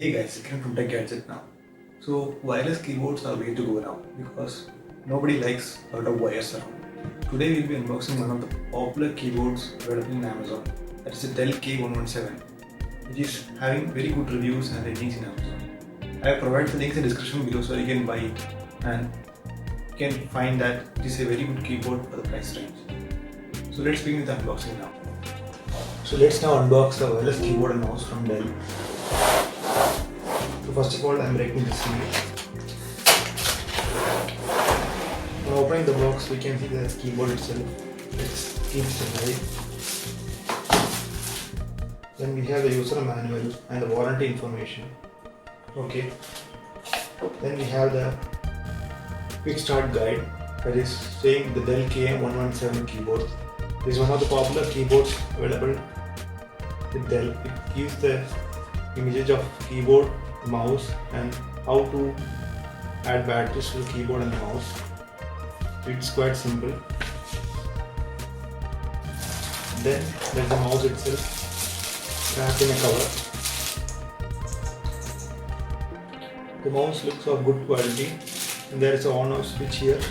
Hey guys, Kiran from Tech Gadget now. So wireless keyboards are way to go now because nobody likes a lot of wires around. Today we'll be unboxing one of the popular keyboards available in Amazon. That is the Dell KM117, which is having very good reviews and ratings in Amazon. I have provided the links in the description below so you can buy it and you can find that it is a very good keyboard for the price range. So let's begin with the unboxing now. So let's now unbox the wireless keyboard and mouse from Dell. So first of all, I am breaking the seal. On opening the box, we can see the keyboard itself. Let's keep it aside. Then we have the user manual and the warranty information. Okay. Then we have the quick start guide that is saying the Dell KM117 keyboard. This is one of the popular keyboards available with Dell. It gives the images of keyboard, mouse and how to add batteries to the keyboard and the mouse. It's quite simple. Then there's the mouse itself wrapped in a cover. The mouse looks of good quality and there is an on-off switch here.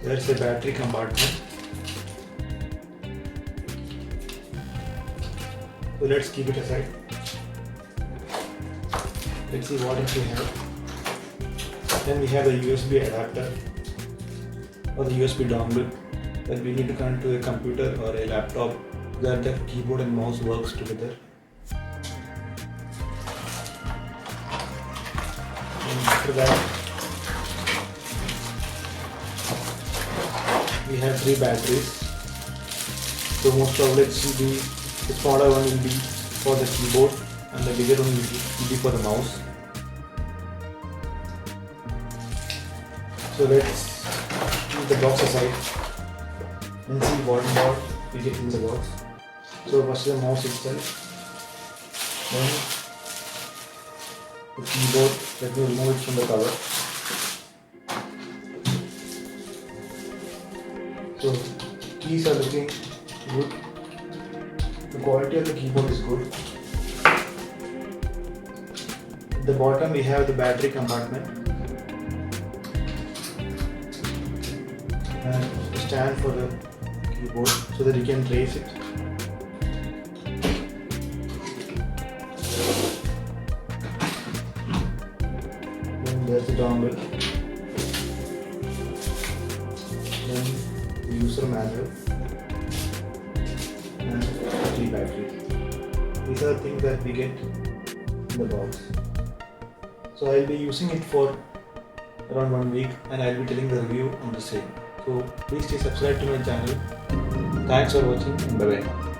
There is a battery compartment. So let's keep it aside. Let's see what else we have. Then we have the USB adapter or the USB dongle that we need to connect to a computer or a laptop so that the keyboard and mouse works together. And after that, we have 3 batteries. So most probably it will be, the smaller one will be for the keyboard and the bigger one will be for the mouse. So let's keep the box aside and see what more we get in the box. So first the mouse itself, then the keyboard. Let me remove it from the cover. So keys are looking good. The quality of the keyboard is good. At the bottom we have the battery compartment and a stand for the keyboard so that you can trace it. Then there's the dongle. Then the user manual and 3 batteries. These are the things that we get in the box. So I'll be using it for around 1 week and I'll be telling the review on the same. So please stay subscribed to my channel. Thanks for watching and bye bye.